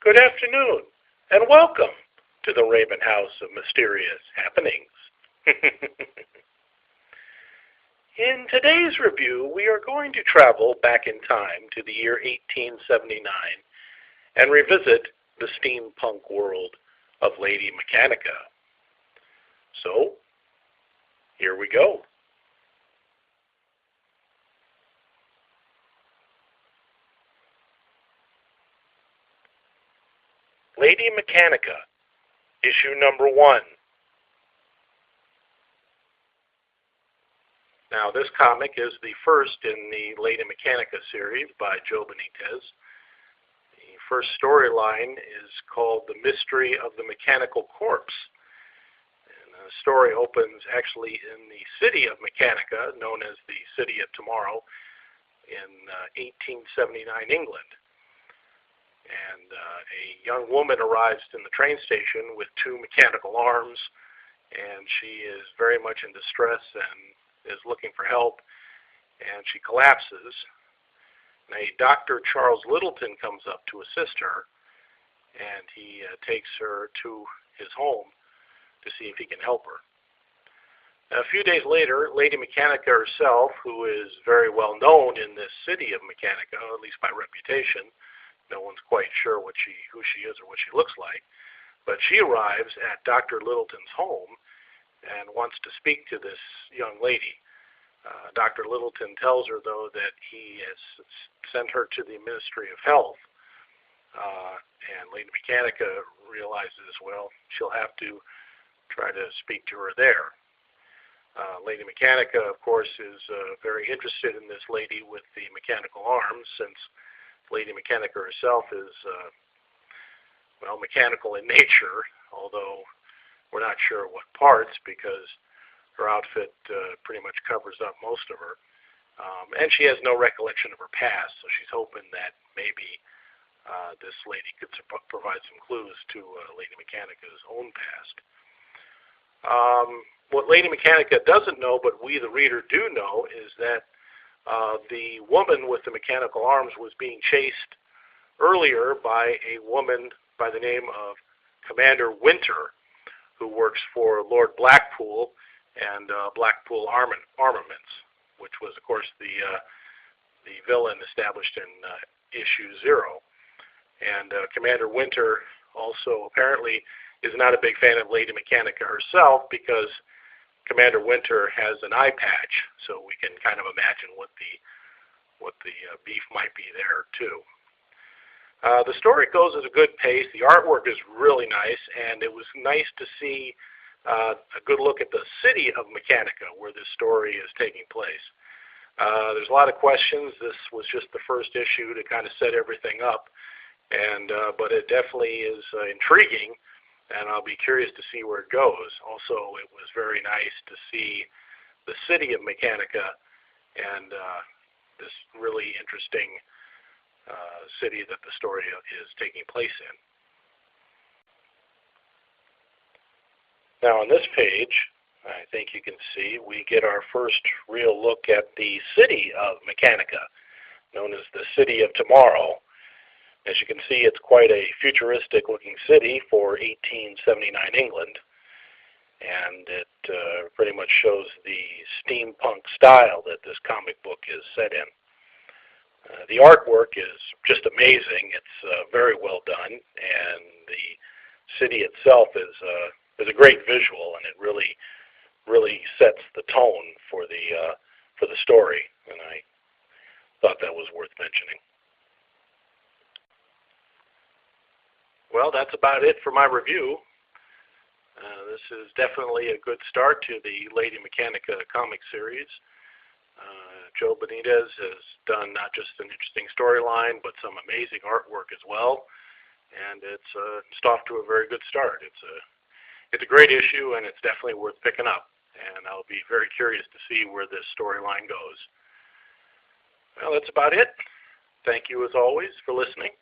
Good afternoon, and welcome to the Raven House of Mysterious Happenings. In today's review, we are going to travel back in time to the year 1879 and revisit the steampunk world of Lady Mechanika. So, here we go. Lady Mechanika, issue number 1. Now, this comic is the first in the Lady Mechanika series by Joe Benitez. The first storyline is called The Mystery of the Mechanical Corpse. And the story opens actually in the city of Mechanika, known as the City of Tomorrow, in 1879 England. And a young woman arrives in the train station with 2 mechanical arms, and she is very much in distress and is looking for help, and she collapses. And a Dr. Charles Littleton comes up to assist her, and he takes her to his home to see if he can help her. Now, a few days later, Lady Mechanika herself, who is very well known in this city of Mechanika, at least by reputation, no one's quite sure who she is or what she looks like, but she arrives at Dr. Littleton's home and wants to speak to this young lady. Dr. Littleton tells her, though, that he has sent her to the Ministry of Health, and Lady Mechanika realizes, well, she'll have to try to speak to her there. Lady Mechanika, of course, is very interested in this lady with the mechanical arms, since Lady Mechanika herself is, mechanical in nature, although we're not sure what parts, because her outfit pretty much covers up most of her. And she has no recollection of her past, so she's hoping that maybe this lady could provide some clues to Lady Mechanika's own past. What Lady Mechanika doesn't know, but we the reader do know, is that the woman with the mechanical arms was being chased earlier by a woman by the name of Commander Winter, who works for Lord Blackpool and Blackpool Armaments, which was, of course, the villain established in issue 0. And Commander Winter also apparently is not a big fan of Lady Mechanika herself, because Commander Winter has an eye patch, so we can kind of imagine what the beef might be there too. The story goes at a good pace. The artwork is really nice, and it was nice to see a good look at the city of Mechanika, where this story is taking place. There's a lot of questions. This was just the first issue to kind of set everything up, but it definitely is intriguing, and I'll be curious to see where it goes. Also, it was very nice to see the city of Mechanika and this really interesting city that the story is taking place in. Now on this page, I think you can see, we get our first real look at the city of Mechanika, known as the City of Tomorrow. As you can see, it's quite a futuristic looking city for 1879 England, and it pretty much shows the steampunk style that this comic book is set in. The artwork is just amazing. It's very well done, and the city itself is a great visual, and it really sets the tone for the story, and I thought that was worth mentioning. Well, that's about it for my review. This is definitely a good start to the Lady Mechanika comic series. Joe Benitez has done not just an interesting storyline, but some amazing artwork as well, and it's off to a very good start. It's a great issue, and it's definitely worth picking up, and I'll be very curious to see where this storyline goes. Well, that's about it. Thank you, as always, for listening.